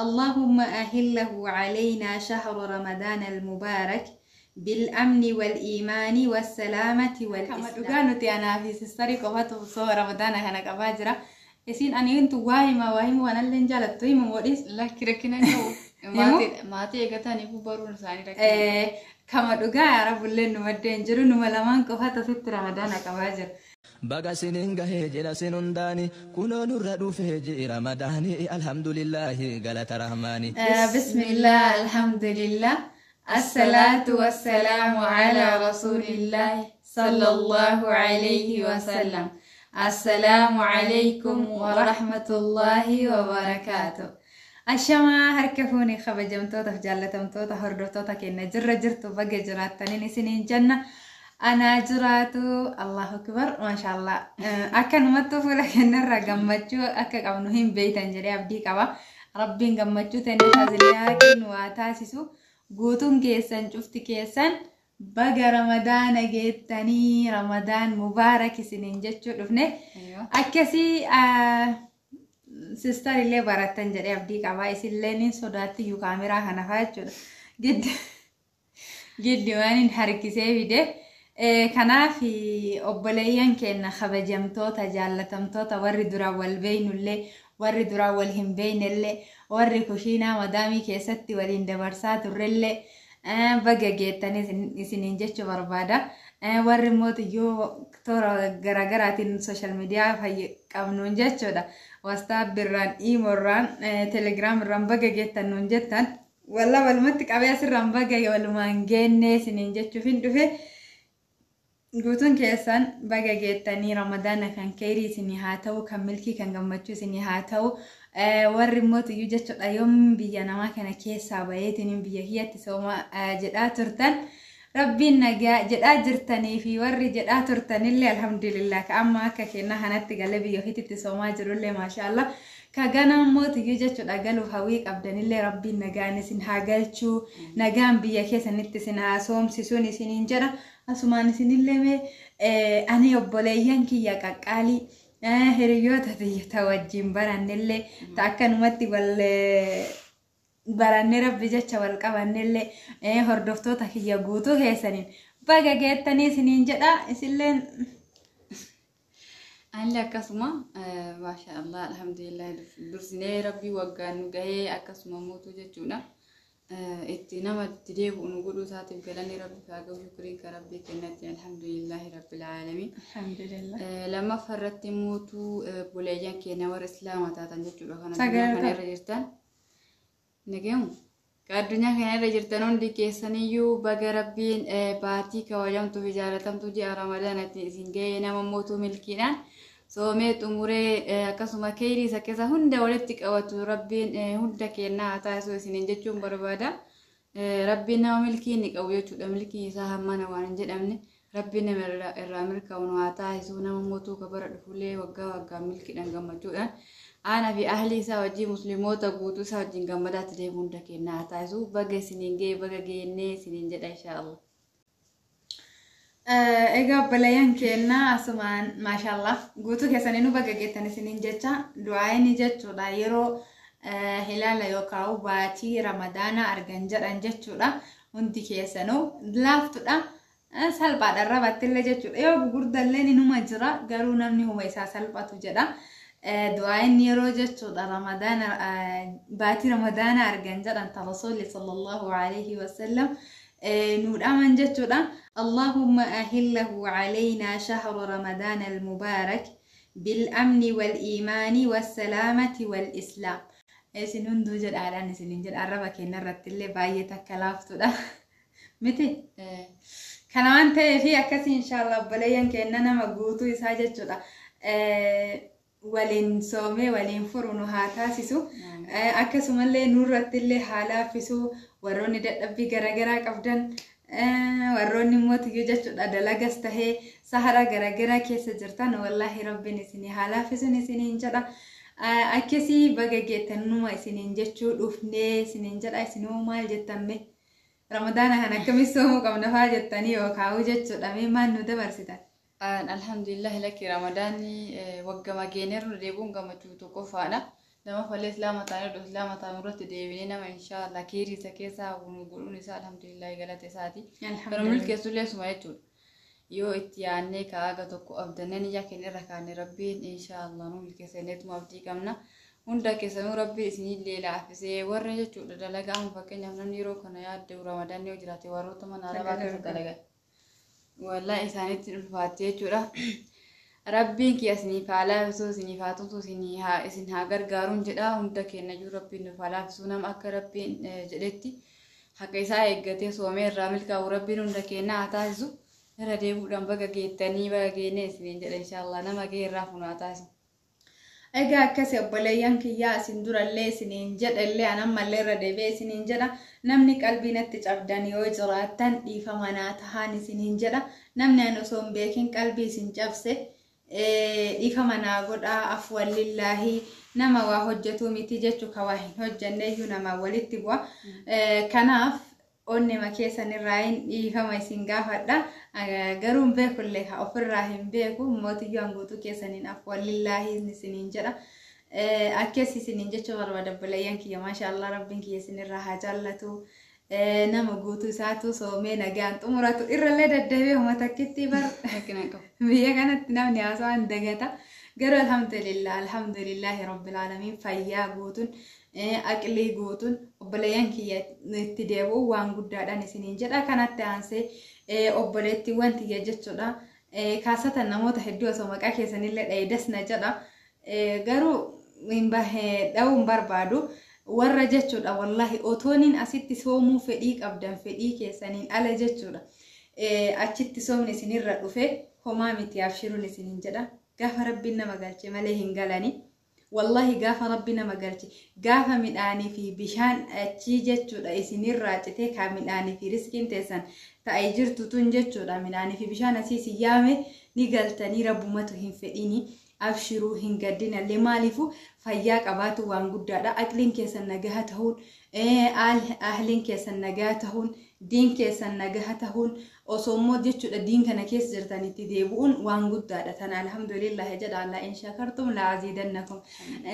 اللهم أهله علينا شهر رمضان المبارك بالأمن والإيمان والسلامة والإسلام. كما تقولوا أنا في سستري قفته صور رمضان هنا كباجرة يسين أن ينتو واهم وأنا اللي نجلت توي موديس لا كركنا ما تيجتني كبرون ثاني كما تقول يا رب اللي نمدين جرو نملمان قفته ست رمضان كباجرة baga sinin gahe jira sinun dani kuno nurra dhufe je ramadani alhamdulillah galata rahmani بسم الله الحمد لله الصلاة والسلام على رسول الله صلى الله عليه وسلم. السلام عليكم ورحمة الله وبركاته. الشما هركفوني خبجمتوتا جالتمتوتا هردوتوتا كينا جرتو بقى جراتني سنين جنة أنا جراتو الله أكبر ما شاء الله أكن متفو لكن الرقمتشو أكا قبنهم بيتا جري أبدي كوا ربي قمتشو تنحازلها كن واتاسسو قوتون كيسان شفت كيسان بقى رمضان جيتني رمضان مبارك سنين جتشو دفنه أكسي سيستر اللي بارتن جري أبدي كوا إسلين صداتي يو كاميرا هنفاجو جد وانين حركسي بيده كنافي أبليان كنا خبجمتوتا جالتمتوتا وري درا والبين اللي وري درا والهم بين اللي وري كوشينا ودامي كيستي ولين دبرسات الرلي بقى جيتاني سنين جتشو بربادا وري موت يو تورا غراغراتين سوشيال ميديا فهي قبنون جتشو دا وستاب بران ايموران تليجرام ران بقى جيتانون جتان والله والمتك أبياس ران بقى يولمان جيني سنين جتشو فين دفه قوتون كيسان بقى جيتاني رمضان كان كيري سني هاتو كملكي كان قمتشو سني هاتو والريموت يوجد اليوم بيانا ما كان كيسا بايتين بيا هي تسوما جدا ترتن ربي نجا جدا جرتني في وري جدا ترتن اللي الحمد لله كأما كنا هنت قلبي يهيت تسوما جرولي ما شاء الله كجانا موت يوجد الأجلو هويك أبدان اللي ربي نجا نسين هاجلشو نجام بيا كيسا نتسنا سوم سيسوني سنين جرا أسمان سنين اللي أنا يبوليان كي يكاكالي هريوتا توجين برانيلي تاكن متي وال براني ربي جتشا والقبانيلي هردفتوتا كي يغوتو هيسنين بقى جيتاني سنين جدا اسلين أهلا كسمة ما شاء الله الحمد لله درسني ربي وقانو جاي أكسمة موتو جتشونا اتنما تديب ونقولوا ساتي بكلاني ربي فاقو شكرين كربي كنتي الحمد لله رب العالمين الحمد لله لما فرت موتو بوليجان كينا ورسلام تاتن جتشو كان رجرتان نجيم كالدنيا كان رجرتانون دي كيسانيو بقى ربين باتي كواجمتو في جارتمتو جي رمضان تنسين نما موتو ملكينان سوميت أموري كسمة كيري سكسة هندا ولتك أوتو ربين هندا كينا تاسو سنين جتشون بربادا ربنا ملكينك أو يجود ملكي ساهمنا وانجد أمني ربنا الرامركا ونواتاسو نما موتو كبرد فولي وقا ملكي نغمجودا أنا في أهلي ساوجي مسلموتا قوتو ساوجي نغمدات دي هندا كينا تاسو بقى سنين جي بقى جيني سنين جد إن شاء الله egaa balayaan keenna asumaan maashaallah guutuu keessanii nu baga geettani sinin jecha du'aayini jechuudha yeroo hilaala yookaan baatii ramadaana argan jedhan jechuudha hundi keessanuu laaftudha salphaadha rabattillee jechuudha yoo gurguddallee numa jira garuu namni huma isaa salphatu jedha du'aayini yeroo jechuudha ramadaana baatii ramadaana argan jedhan rasuulli sallallahu alayhi wasallam نودع من جتودا اللهم أهله علينا شهر رمضان المبارك بالأمن والإيمان والسلامة والإسلام سنون دوجد على سنين جد عربا كنا رتلي بايتا كلافتودا متى كمان في أكاسي إن شاء الله بلايان كنا مقوتو يساجد جدا ولين صومي ولين فرونو هاتاسيسو أكاسو مالي نور رتلي حالا فيسو warroonni dadhabbii garagaraa qabdan warroonni mootu jechuudha dalagas tahee sahara garagaraa keessa jirtan wallahi rabbiin isinii haalaafisun isiniin jedha akkasii baga geettanuma isiniin jechuu dhufnee isiniin jedha isinuu maal jettamme ramadaana kana akkamii soomuu qabna faa jettanii yookaan jechuudha mee maal nu dabarsitan الحمد لله لك رمضاني وقما جينر رديبون قما توتو قفانا nama falle islaama ta'anii dhuf islaama ta'an irratti deebinee nama inshallah keeriisa keessaa gurguruun isaa alhamdulillah galata isaati. Kan milkeessullee suma jechuudha. Yoo itti yaannee kaaga tokko abdannee niyya keenya irra kaane rabbiin inshallah nu milkeesseneetuma abdii qabna. Hunda keessanuu rabbi isinillee laafisee warra jechuudha dalagaa fakkeenyaaf namni yeroo kana yaadde Ramadaan yoo jiraate warroota mana alaa keessa dalagaa. Wallahi isaanitti ulfaatee jechuudha. Rabbiin kiyya isiniif haa laafisuu isiniif haa tumsu isin haa gargaaruun jedha hunda keenya jiru rabbiin nuuf haa laafisuu nama akka rabbiin jedhetti haqa isaa eeggatee soomee irraa milkaa'u rabbiin hunda keenya haa taasisu irra deebuudhaan baga geettanii baga geennee isiniin jedha inshallah nama gahee irraa funu haa taasisu. Egaa akkasii obboleeyyan kiyyaa isin durallee isiniin jedhallee anammallee irra deebi'ee isiniin jedha namni qalbii natti cabdan yoo jiraattan dhiifama naa tahaan isiniin jedha namni ani osoo hin beekin qalbii isin cabse dhiifama naa godhaa afwallillaahi nama waa hojjetu miti jechuu ka waa hin hojjenneeyyuu nama walitti bu'a kanaaf onnema keessan irraa hin dhiifama isin gaafadha garuu hin beekullee ofirraa hin beeku mootiyyaan guutuu keessaniin afwallillaahi isiniin jedha akkas isiniin jechuu barbaada obboleeyyan kiyya maashaallah rabbiin kiyya isinirraa haa jaallatu nama guutuu isaatu soomee nagaan xumuratu irrallee dadhabee homa takkitti bar biyya kanatti namni haasawaan dagata garuu alhamdulillahi rabbil aalamiin fayyaa guutuun aqlii guutuun obboleeyyan kiyya itti deebi'u waan guddaadhaan isiniin jedha kanatti aansee obboleettiiwwan tiyya jechuudha kaasatan namoota hedduu osoo maqaa keessanillee dheedasna jedha garuu hin dha'uun barbaadu warra jechuudha wallahi otoonin asitti soomuu fedhii qabdan fedhii keessaniin ala jechuudha achitti soomni isinirra dhufe homaa miti abshiruun isiniin jedha gaafa rabbiin nama galche malee hin galani wallahi gaafa rabbi nama galche gaafa midhaanii fi bishaan achii jechuudha isinirraa citee ka midhaanii fi riskiin teessan ta'ee jirtu tun jechuudha midhaanii fi bishaan asii siyyaame ni galtanii rabbumatu hin fedhini abshiruu hin gaddinallee maaliifuu fayyaa qabaatu waan guddaadha aqliin keessan nagaha ta'uun ahliin keessan nagaha ta'uun diin keessan nagaha ta'uun osoo immoo jechuudha diin kana keessa jirtanitti deebi'uun waan guddaadha tan alhamdulillah jedha Allah in shakartum la azidannakum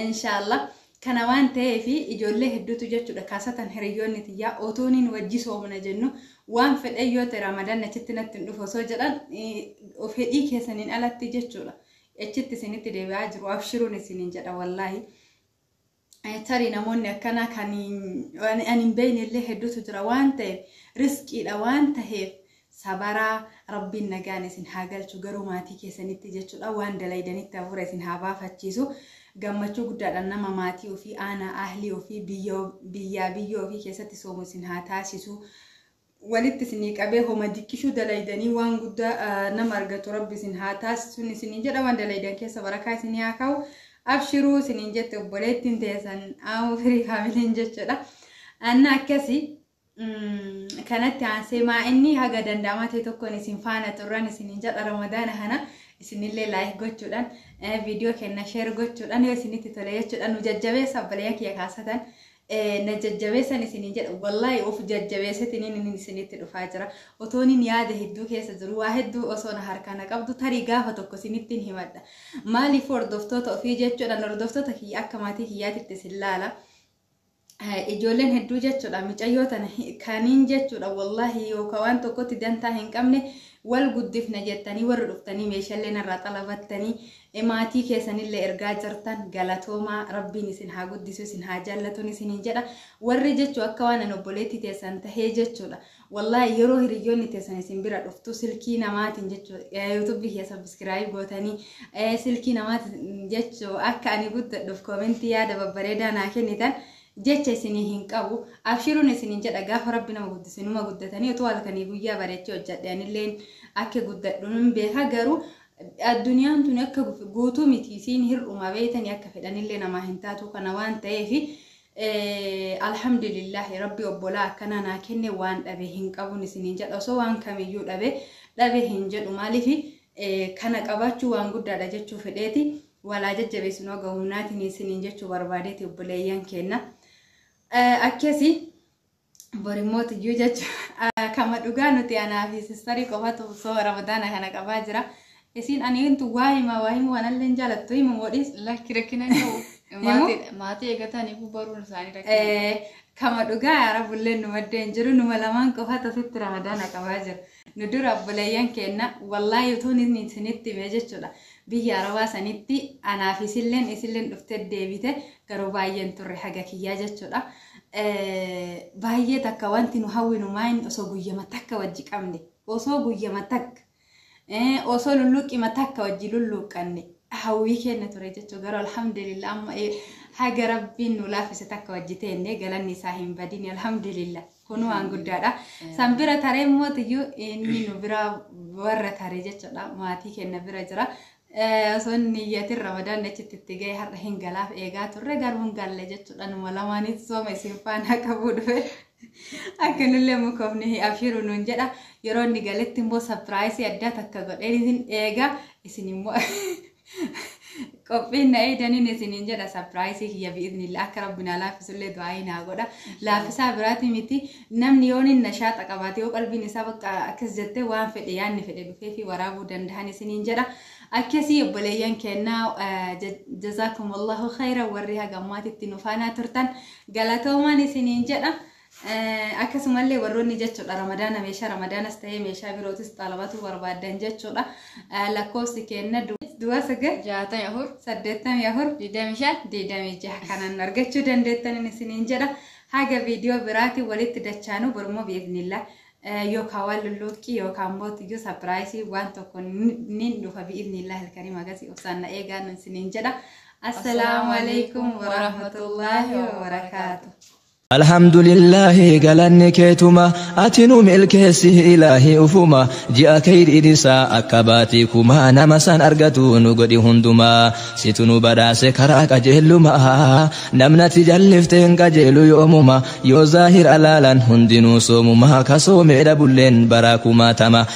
inshallah kana waan ta'eef ijoollee hedduutu jechuudha kaasatan hiriyoonni tiyyaa otooniin wajji soomna jennu waan fedhe yoo ta'e Ramadaan achitti natti dhufu osoo jedhan fedhii keessaniin alatti jechuudha achitti isinitti deebi'aa jiru abshiruun isiniin jedha wallahi tarii namoonni akkana kan ani hin beeknellee hedduutu jira waan ta'eef riskiidha waan ta'eef sabaraa rabbiin nagaan isin haa galchu garuu maatii keessanitti jechuudha waan dalaydanitti hafuura isin haa baafachiisu gammachuu guddaadhaan nama maatii ofii aanaa ahlii ofii biyyaa ofii keessatti soomu isin haa taasisu walitti isinii qabee homa dikkishuu dalaydanii waan guddaa nama argatu rabbi isin haa taasisuun isiniin jedha waan dalaydan keessa barakaa isinii haa kaa'u abshiruu isiniin jette obboleettiin teessan aamu firii faamiliin jechuudha anna akkasii kanatti aansee maa inni haga danda'amaa ta'e tokkoon isin faana turran isiniin jedha Ramadaana kana isinillee laayik gochuudhaan viidiyoo kenna sheer gochuudhaan yoo isinitti tole jechuudha nu jajjabeessa obboleeyyan kiyya kaasatan na jajjabeessan isiniin jedha wallahi of jajjabeessatiniin isinitti dhufaa jira otoonin yaada hedduu keessa jiru waa hedduu osoo na harkaan qabdu tarii gaafa tokko isinittiin himadha maaliif hordoftoota ofii jechuudha hordoftoota kiyya akka maatii kiyyaatitti isin laala ijoolleen hedduu jechuudha micayyoota kaniin jechuudha wallahi yookaan waan tokkotti dantaa hin qabne wal guddifna jettanii warra dhuftanii meeshaalee narraa xalabattanii maatii keessanillee ergaa jirtan galatoomaa rabbiin isin haa guddisu isin haa jaallatuun isiniin jedha warri jechuu akka waan obboleetti teessan tahee jechuudha wallahi yeroo hiriyoonni teessan isin bira dhuftu silkii namaatiin jechuudha yuutuubii keessa sabiskiraayib gootanii silkii namaatiin jechuu akka ani guddadhuuf koomentii yaada babbareedaa naa kennitan jecha isinii hin qabu abshiruun isiniin jedha gaafa rabbi nama guddise numa guddatanii otoo halkanii guyyaa bareechee hojjedhanilleen akka guddadhuun beeka garuu addunyaan tun akka guutuu miti isiin hir'uma beeytanii akka fedhanillee namaa hin taatu kana waan ta'eef alhamdulillahi rabbi obbolaa akkana naa kenne waan dhabe hin qabuun isiniin jedha osoo waan kamiyyuu dhabe hin jedhu maaliif kana qabaachuu waan guddaadha jechuu fedheeti walaa jajjabeessinoo gahumnaatiin isiniin jechuu barbaadeeti obboleeyyan kenna akkasi borimmoota iyyuu jechuudha kama dhugaa nuti anaa fi sistarii qofatu soo Ramadaana kana qabaa jira isin ani intu waa hima waan alleen jaalattu hima modhis lakki rakkina qabu maatii eegatanii baruun isaanii rakkina. Kama dhugaa arabullee nu maddeen jiru numa lamaan qofa tasitti ramadaana qabaa jira. Nu dura obboleeyyan keenna wallaahi utuun inni isinitti himee jechuudha. Biyya arabaa sanitti anaaf isilleen dhuftee deebite garuu baay'een turre haga kiyyaa jechuudha. Baay'ee takka wanti nu hawwinu maayin osoo guyyama takka wajji qabne osoo guyyama takka osoo lulluuqima takka wajji lulluuqanne hawwii kenna ture jechuudha. Garuu alhamdulillah amma haga rabbiin nu laafise takka wajji teenne galanni isaa hin badin alhamdulillah kunu waan guddaadha. San bira taree mootiyyuu inni nu bira warra taree jechuudha. Maatii kenna bira jira. Osoo niyyatiin ramadaan achitti ga'e har'a hin galaaf eegaa turre garuu hin galle jechuudha. Numa lamaanitti sooma isin faana qabuu dhufe akka nullee mukoofni abshiru nuun jedha. Yeroo inni galetti immoo sapiraayisii addaa takka godheen isin eegaa isin immoo qophiin na eedaniin isiniin jedha sapiraayisii kiyya bi'iznillee akka rabbina laaffisullee du'aayi naa godha. Laaffisaa biraati miti namni yoon hin nashaaxa qabaate yoo qalbiin isaa bakka akkas jettee waan fedhe yaanni fedhe dhufee fi waraabuu danda'an isiniin jedha. Akkasii obboleeyyan kennaa jazaakumullahu khayran warri hagammaatitti nu faana turtan galatoomaan isiniin jedha. Akkasumallee warroonni jechuudha ramadaana meeshaa ramadaanas ta'ee meeshaa birootis xalabatu barbaadan jechuudha. Lakkoofsi kenna du'a sagal 84 kanan argachuu dandeettan isiniin jedha. Haga viidiyoo biraati walitti dachaanu bormoo biiznillah. Yookaan waan lulluuqqii yookaan mootiyyuu sapiraayisii waan tokko ni dhufa biiznillah ilkarim agarsi obsaan na eegaan isiniin jedha. Assalaamu alaikum wa rahmatullahi wa barakaatuh. الحمد لله قالني كيتما أتنو ملكسي إلهي أفما جاء كيد إدسا أكباتيكما نمسان أرغتو نقدي هندما ستنو بداس كراك جهلما نمنا تجلفتين كجهلو يومما يو ظاهر ألالا هندنو صومما كسوم إدبولين براكما تما